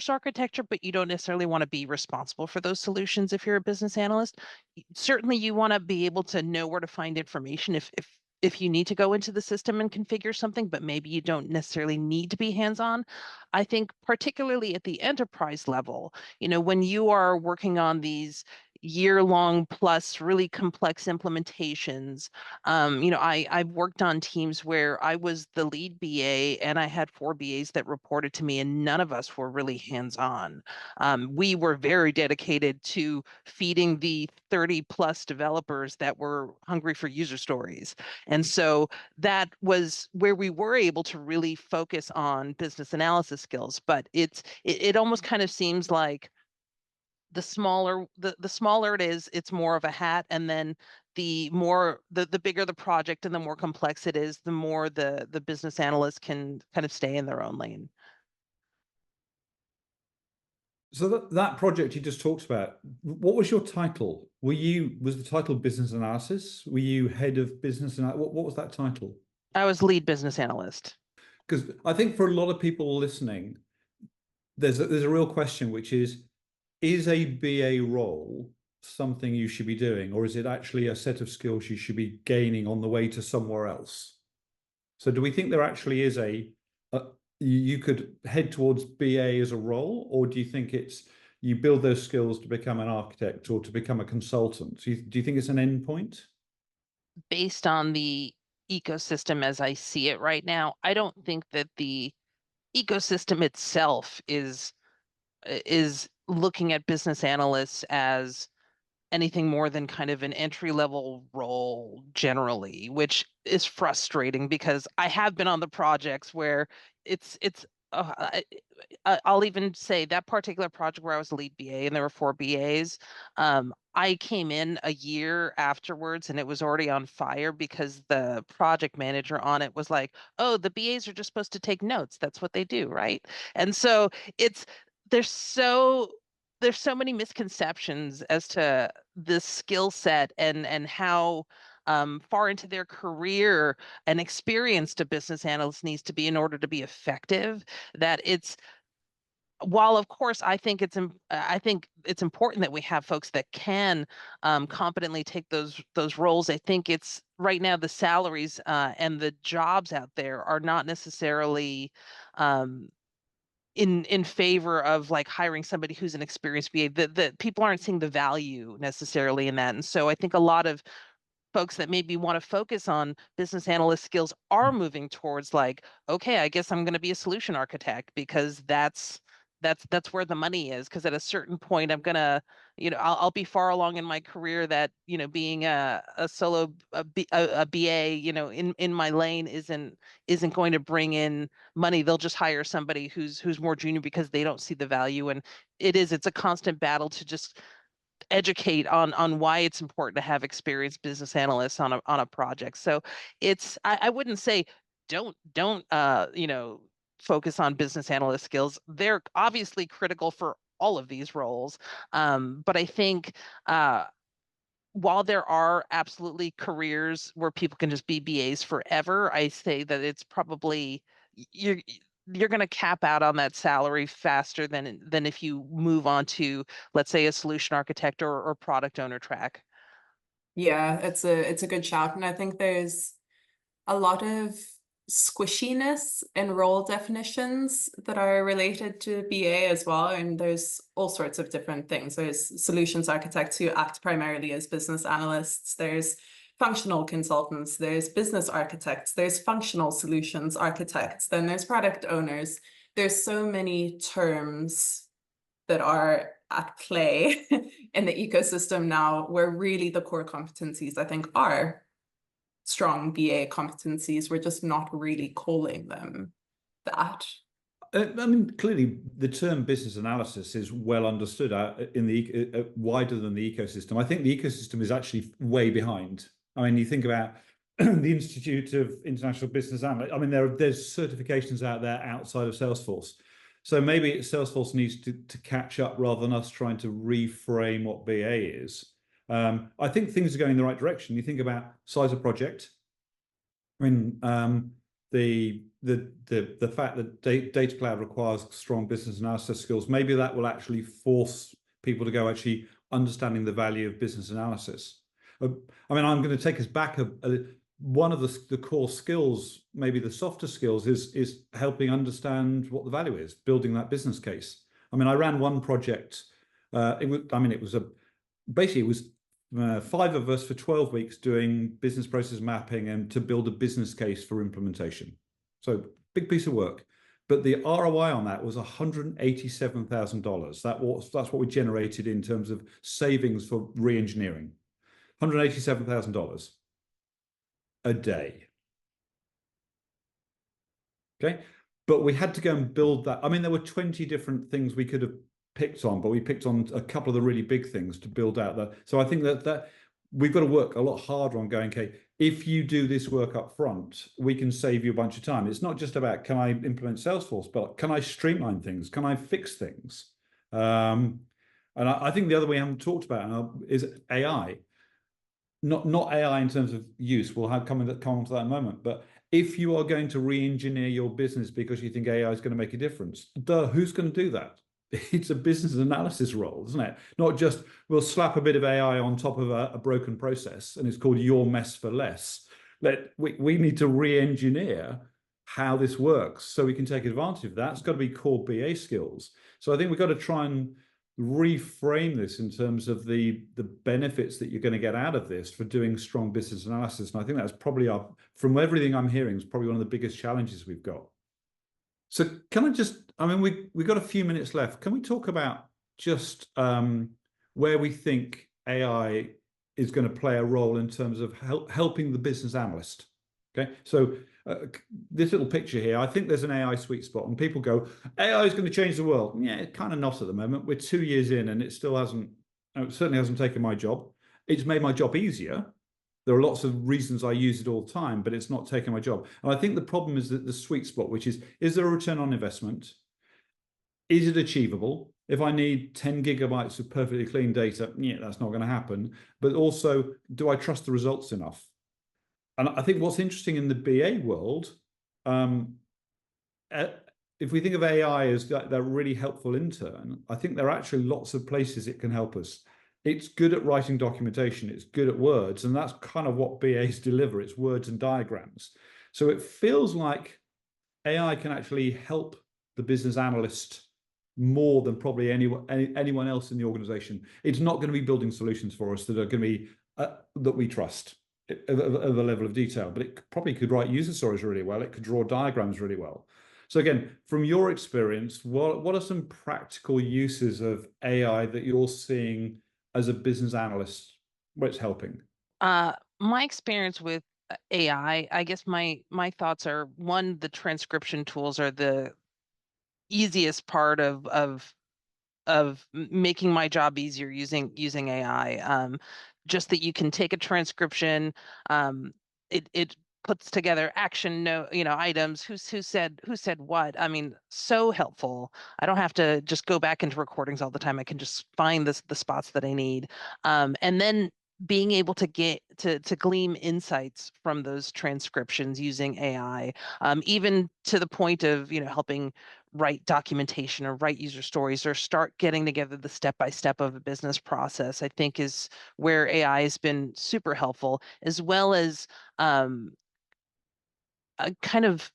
architecture, but you don't necessarily want to be responsible for those solutions if you're a business analyst. Certainly, you want to be able to know where to find information if you need to go into the system and configure something, but maybe you don't necessarily need to be hands-on. I think particularly at the enterprise level, when you are working on these year-long plus really complex implementations, I've worked on teams where I was the lead BA and I had 4 BAs that reported to me, and none of us were really hands-on. We were very dedicated to feeding the 30 plus developers that were hungry for user stories. And so that was where we were able to really focus on business analysis skills. But it almost kind of seems like the smaller it is, it's more of a hat, and then the bigger the project and the more complex it is, the more the business analyst can kind of stay in their own lane. So that project you just talked about, what was your title? Was the title business analysis? Were you head of business analysis? What was that title? I was lead business analyst. Because I think for a lot of people listening, there's a real question, which is a BA role something you should be doing, or is it actually a set of skills you should be gaining on the way to somewhere else? So do we think there actually is you could head towards BA as a role, or do you think it's you build those skills to become an architect or to become a consultant? Do you think it's an end point? Based on the ecosystem as I see it right now, I don't think that the ecosystem itself is looking at business analysts as anything more than kind of an entry-level role generally, which is frustrating because I have been on the projects where it's I'll even say that particular project where I was the lead BA and there were 4 BAs. I came in a year afterwards and it was already on fire because the project manager on it was like, "Oh, the BAs are just supposed to take notes. That's what they do, right?" And so it's there's so there's so many misconceptions as to this skill set and how far into their career an experienced a business analyst needs to be in order to be effective, that it's while of course I think it's important that we have folks that can competently take those roles. I think it's right now the salaries and the jobs out there are not necessarily um, in favor of like hiring somebody who's an experienced BA. The people aren't seeing the value necessarily in that, and so I think a lot of folks that maybe want to focus on business analyst skills are moving towards like, okay, I guess I'm going to be a solution architect because that's where the money is. Because at a certain point, I'm gonna, I'll be far along in my career that being a solo a BA, in my lane isn't going to bring in money. They'll just hire somebody who's more junior because they don't see the value. And it's a constant battle to just educate on why it's important to have experienced business analysts on a project. So I wouldn't say don't focus on business analyst skills. They're obviously critical for all of these roles. But I think while there are absolutely careers where people can just be BAs forever, I say that it's probably you're you're going to cap out on that salary faster than if you move on to, let's say, a solution architect or product owner track. Yeah, it's a good shout. And I think there's a lot of squishiness in role definitions that are related to BA as well. And there's all sorts of different things. There's solutions architects who act primarily as business analysts. There's functional consultants. There's business architects. There's functional solutions architects. Then there's product owners. There's so many terms that are at play in the ecosystem now where really the core competencies, I think, are strong BA competencies. We're just not really calling them that. I mean, clearly, the term business analysis is well understood in the wider than the ecosystem. I think the ecosystem is actually way behind. I mean, you think about the Institute of International Business Analysts. I mean, there's certifications out there outside of Salesforce. So maybe Salesforce needs to catch up rather than us trying to reframe what BA is. I think things are going in the right direction. You think about size of project. I mean, the fact that Data Cloud requires strong business analysis skills, maybe that will actually force people to go actually understanding the value of business analysis. I mean, I'm going to take us back one of the core skills, maybe the softer skills, is helping understand what the value is, building that business case. I mean, I ran one project. It was 5 of us for 12 weeks doing business process mapping and to build a business case for implementation. So big piece of work. But the ROI on that was $187,000. That's what we generated in terms of savings for re-engineering. $187,000 a day. Okay. But we had to go and build that. I mean, there were 20 different things we could have picked on, but we picked on a couple of the really big things to build out that. So I think that we've got to work a lot harder on going, okay, if you do this work up front, we can save you a bunch of time. It's not just about, can I implement Salesforce, but can I streamline things? Can I fix things? And I think the other way I haven't talked about is AI. Not AI in terms of use. We'll come on to that in a moment. But if you are going to re-engineer your business because you think AI is going to make a difference, who's going to do that? It's a business analysis role, isn't it? Not just we'll slap a bit of AI on top of a broken process and it's called your mess for less. We need to re-engineer how this works so we can take advantage of that. It's got to be core BA skills. So I think we've got to try and reframe this in terms of the benefits that you're going to get out of this for doing strong business analysis. And I think that's probably from everything I'm hearing, is probably one of the biggest challenges we've got. So can I just, I mean, we've got a few minutes left. Can we talk about just where we think AI is going to play a role in terms of helping the business analyst? Okay, so this little picture here, I think there's an AI sweet spot, and people go, AI is going to change the world. Yeah, it's kind of not at the moment. We're 2 years in, and it still hasn't. It certainly hasn't taken my job. It's made my job easier. There are lots of reasons I use it all the time, but it's not taking my job. And I think the problem is that the sweet spot, which is there a return on investment? Is it achievable? If I need 10 gigabytes of perfectly clean data, yeah, that's not going to happen. But also, do I trust the results enough? And I think what's interesting in the BA world, if we think of AI as that really helpful intern, I think there are actually lots of places it can help us. It's good at writing documentation, it's good at words, and that's kind of what BAs deliver. It's words and diagrams. So it feels like AI can actually help the business analyst more than probably anyone else in the organization. It's not going to be building solutions for us that are going to be that we trust of a level of detail, but it probably could write user stories really well. It could draw diagrams really well. So again, from your experience, what are some practical uses of AI that you're seeing as a business analyst where it's helping? My experience with AI, I guess my thoughts are, one, the transcription tools are the easiest part of making my job easier using AI. Just that you can take a transcription, it puts together action items, who said what. I mean, so helpful. I don't have to just go back into recordings all the time. I can just find the spots that I need. And then being able to get to glean insights from those transcriptions using AI, even to the point of helping write documentation or write user stories or start getting together the step-by-step of a business process, I think is where AI has been super helpful, as well as kind of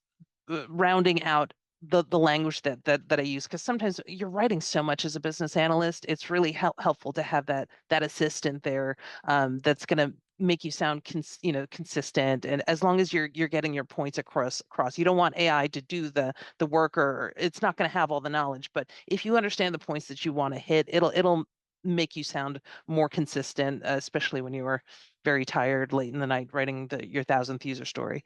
rounding out the language that I use, because sometimes you're writing so much as a business analyst, it's really helpful to have that assistant there, that's going to make you sound consistent, and as long as you're getting your points across. You don't want AI to do the work, or it's not going to have all the knowledge, but if you understand the points that you want to hit, it'll make you sound more consistent, especially when you are very tired late in the night writing your 1,000th user story.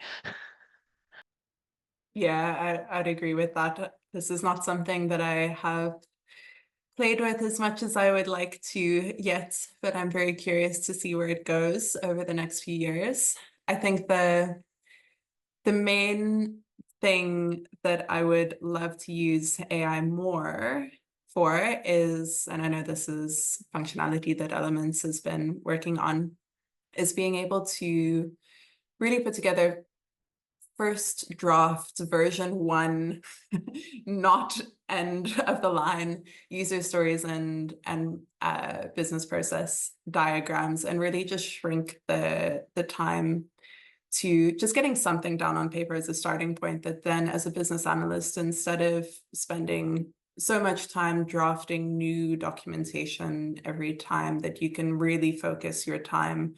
Yeah, I'd agree with that. This is not something that I have played with as much as I would like to yet, but I'm very curious to see where it goes over the next few years. I think the main thing that I would love to use AI more for is, and I know this is functionality that Elements has been working on, is being able to really put together first draft version 1, not end of the line user stories and business process diagrams, and really just shrink the time to just getting something down on paper as a starting point, that then as a business analyst, instead of spending so much time drafting new documentation every time, that you can really focus your time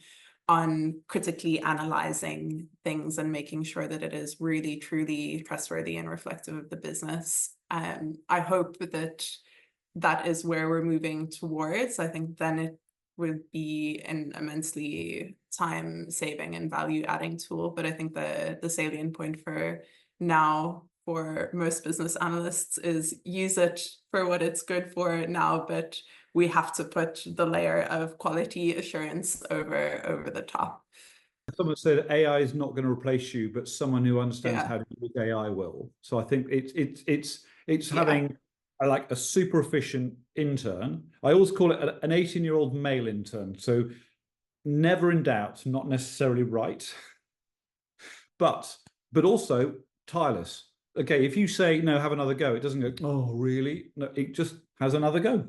on critically analyzing things and making sure that it is really truly trustworthy and reflective of the business. I hope that is where we're moving towards. I think then it would be an immensely time-saving and value-adding tool. But I think the salient point for now for most business analysts is use it for what it's good for now, but we have to put the layer of quality assurance over the top. Someone said AI is not going to replace you, but someone who understands Yeah. how to use AI will. So I think it's having like a super efficient intern. I always call it an 18-year-old male intern. So never in doubt, not necessarily right, but also tireless. Okay, if you say no, have another go, it doesn't go, oh really? No, it just has another go.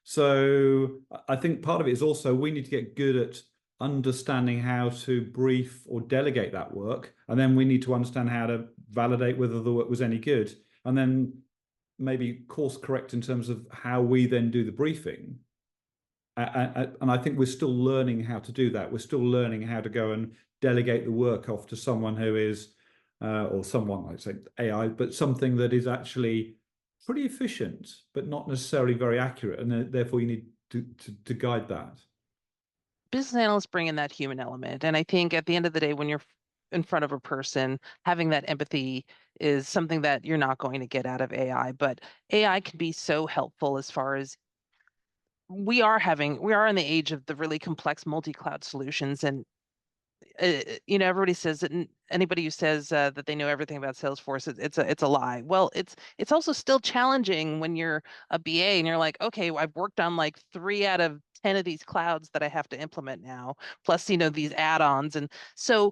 So I think part of it is also we need to get good at understanding how to brief or delegate that work, and then we need to understand how to validate whether the work was any good, and then maybe course correct in terms of how we then do the briefing. And I think we're still learning how to do that. We're still learning how to go and delegate the work off to someone who is, or someone, I'd say AI, but something that is actually pretty efficient, but not necessarily very accurate. And therefore you need to guide that. Business analysts bring in that human element. And I think at the end of the day, when you're in front of a person, having that empathy is something that you're not going to get out of AI. But AI can be so helpful as far as we are in the age of the really complex multi-cloud solutions, and everybody says that anybody who says that they know everything about Salesforce, it's a lie. Well, it's also still challenging when you're a BA and you're like, okay, well, I've worked on like 3 out of 10 of these clouds that I have to implement now, plus these add-ons, and so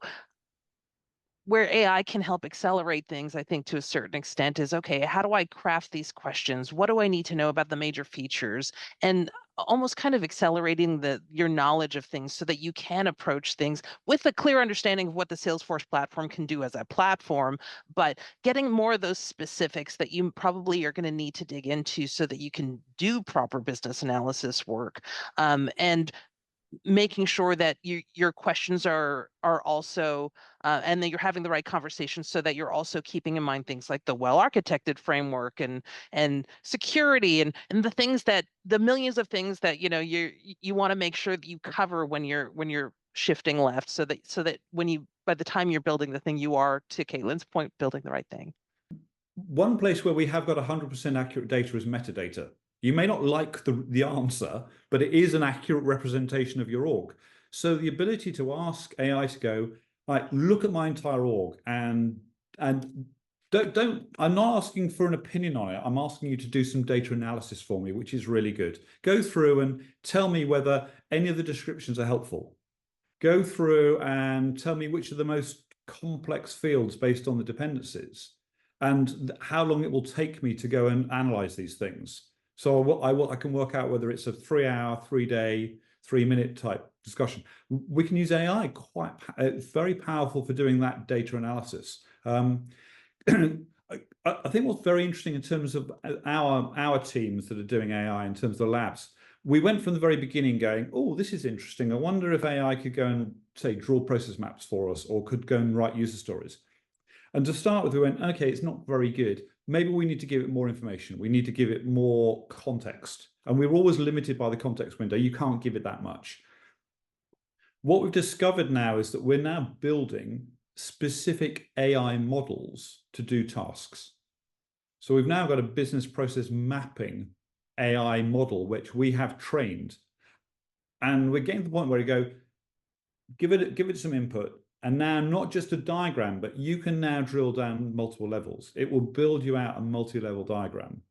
where AI can help accelerate things, I think to a certain extent, is okay, how do I craft these questions? What do I need to know about the major features? And almost kind of accelerating your knowledge of things so that you can approach things with a clear understanding of what the Salesforce platform can do as a platform, but getting more of those specifics that you probably are going to need to dig into so that you can do proper business analysis work. And making sure that your questions are also and that you're having the right conversations so that you're also keeping in mind things like the well-architected framework and security and the millions of things that you want to make sure that you cover when you're shifting left so that by the time you're building the thing, you are, to Caitlin's point, building the right thing. One place where we have got 100% accurate data is metadata. You may not like the answer, but it is an accurate representation of your org. So the ability to ask AI to go, like, look at my entire org and don't I'm not asking for an opinion on it. I'm asking you to do some data analysis for me, which is really good. Go through and tell me whether any of the descriptions are helpful. Go through and tell me which are the most complex fields based on the dependencies, and how long it will take me to go and analyze these things. So I can work out whether it's a 3-hour, 3-day, 3-minute type discussion. We can use AI it's very powerful for doing that data analysis. I think what's very interesting in terms of our teams that are doing AI in terms of the labs, we went from the very beginning going, oh, this is interesting. I wonder if AI could go and say draw process maps for us, or could go and write user stories. And to start with, we went, okay, it's not very good. Maybe we need to give it more information. We need to give it more context. And we were always limited by the context window. You can't give it that much. What we've discovered now is that we're now building specific AI models to do tasks. So we've now got a business process mapping AI model, which we have trained. And we're getting to the point where you go, give it some input. And now not just a diagram, but you can now drill down multiple levels. It will build you out a multi-level diagram.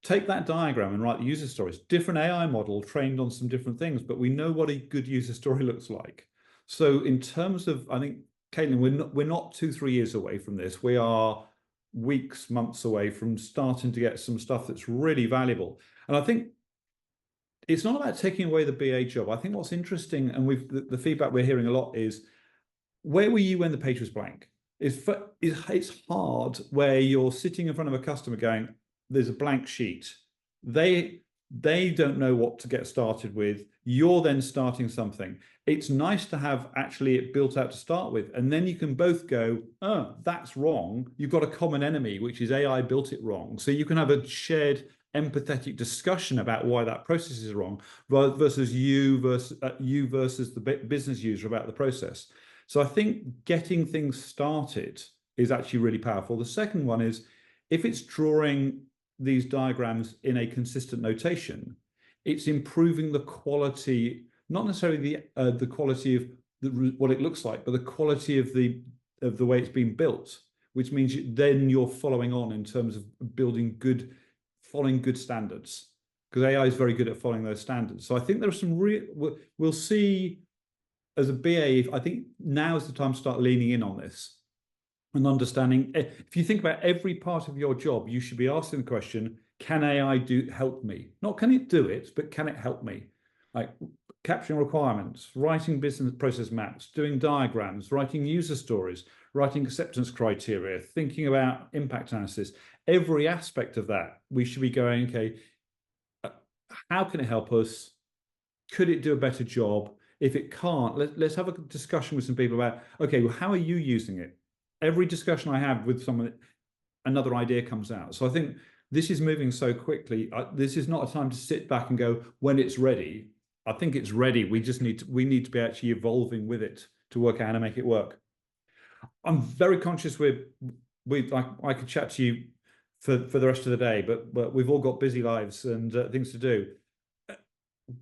Take that diagram and write the user stories. Different AI model trained on some different things, but we know what a good user story looks like. So in terms of, I think, Caitlin, we're not 2-3 years away from this. We are weeks, months away from starting to get some stuff that's really valuable. And I think it's not about taking away the BA job. I think what's interesting, and the feedback we're hearing a lot is, where were you when the page was blank? It's hard where you're sitting in front of a customer going, there's a blank sheet. They don't know what to get started with. You're then starting something. It's nice to have actually it built out to start with. And then you can both go, oh, that's wrong. You've got a common enemy, which is AI built it wrong. So you can have a shared empathetic discussion about why that process is wrong, versus you versus the business user about the process. So I think getting things started is actually really powerful. The second one is, if it's drawing these diagrams in a consistent notation, it's improving the quality, not necessarily the quality of what it looks like, but the quality of the way it's been built, which means then you're following on in terms of following good standards, because AI is very good at following those standards. So I think there are some we'll see. As a BA, I think now is the time to start leaning in on this and understanding. If you think about every part of your job, you should be asking the question, can AI help me? Not can it do it, but can it help me? Like capturing requirements, writing business process maps, doing diagrams, writing user stories, writing acceptance criteria, thinking about impact analysis. Every aspect of that, we should be going, okay, how can it help us? Could it do a better job? If it can't, let's have a discussion with some people about, okay, well, how are you using it? Every discussion I have with someone, another idea comes out. So I think this is moving so quickly. This is not a time to sit back and go, when it's ready. I think it's ready. We need to be actually evolving with it to work out how to make it work. I'm very conscious I could chat to you for the rest of the day, but we've all got busy lives and things to do.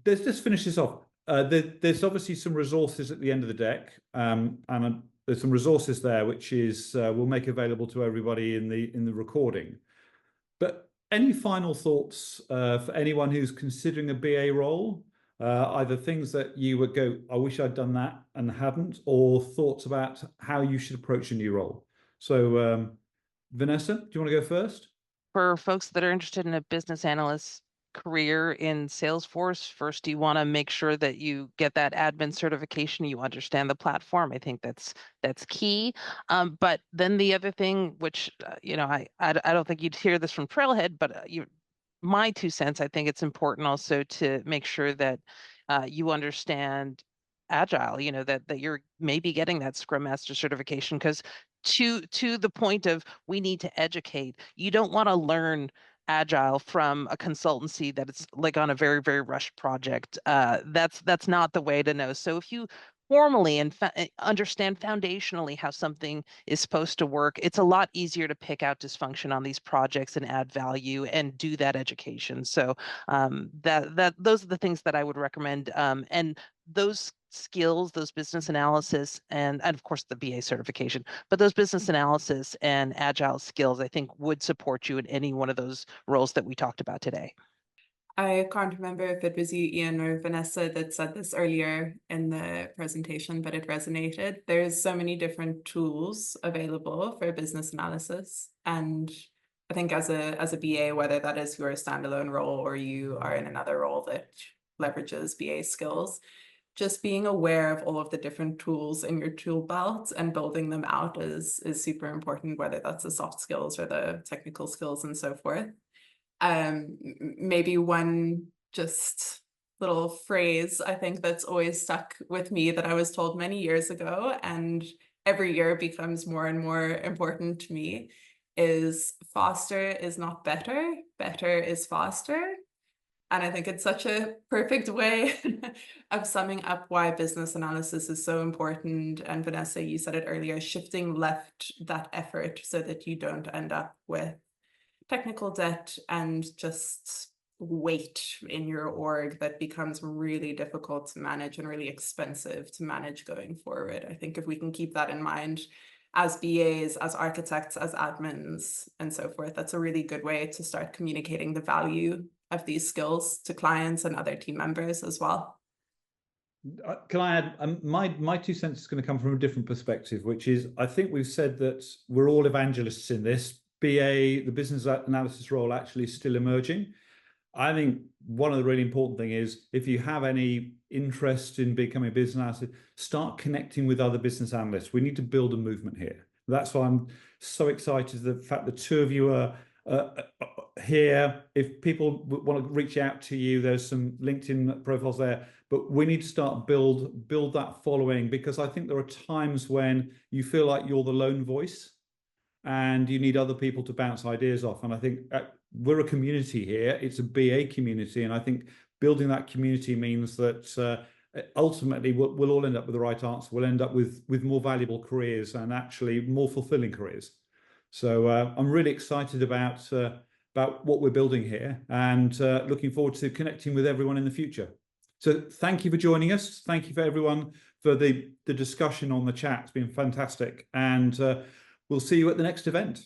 Let's just finish this off. There's obviously some resources at the end of the deck, and there's some resources there which is we'll make available to everybody in the recording. But any final thoughts for anyone who's considering a BA role? Either things that you would go, I wish I'd done that and hadn't, or thoughts about how you should approach a new role. So, Vanessa, do you want to go first? For folks that are interested in a business analyst career in Salesforce, first you want to make sure that you get that admin certification, you understand the platform. I think that's key. But then the other thing, which I don't think you'd hear this from Trailhead, but my 2 cents, I think it's important also to make sure that you understand Agile, that you're maybe getting that Scrum Master certification, because to the point of we need to educate, you don't want to learn Agile from a consultancy that it's like on a very, very rushed project. That's not the way to know. So if you formally and understand foundationally how something is supposed to work, it's a lot easier to pick out dysfunction on these projects and add value and do that education. So those are the things that I would recommend. And those skills, those business analysis, and of course the BA certification, but those business analysis and agile skills, I think, would support you in any one of those roles that we talked about today. I can't remember if it was you, Ian, or Vanessa that said this earlier in the presentation, but it resonated. There's so many different tools available for business analysis. And I think as a BA, whether that is your standalone role or you are in another role that leverages BA skills, just being aware of all of the different tools in your tool belt and building them out is super important, whether that's the soft skills or the technical skills and so forth. Maybe one just little phrase I think that's always stuck with me that I was told many years ago and every year becomes more and more important to me is faster is not better, better is faster. And I think it's such a perfect way of summing up why business analysis is so important. And Vanessa, you said it earlier, shifting left that effort so that you don't end up with technical debt and just weight in your org that becomes really difficult to manage and really expensive to manage going forward. I think if we can keep that in mind as BAs, as architects, as admins, and so forth, that's a really good way to start communicating the value of these skills to clients and other team members as well. Can I add, my 2 cents is going to come from a different perspective, which is I think we've said that we're all evangelists in this. BA, the business analysis role, actually is still emerging. I think one of the really important thing is if you have any interest in becoming a business analyst, start connecting with other business analysts. We need to build a movement here. That's why I'm so excited the fact the two of you are here. If people want to reach out to you, there's some LinkedIn profiles there, but we need to start build that following, because I think there are times when you feel like you're the lone voice and you need other people to bounce ideas off. And I think we're a community here. It's a BA community. And I think building that community means that ultimately we'll all end up with the right answer. We'll end up with more valuable careers and actually more fulfilling careers. So I'm really excited about what we're building here and looking forward to connecting with everyone in the future. So thank you for joining us. Thank you for everyone for the discussion on the chat. It's been fantastic. And we'll see you at the next event.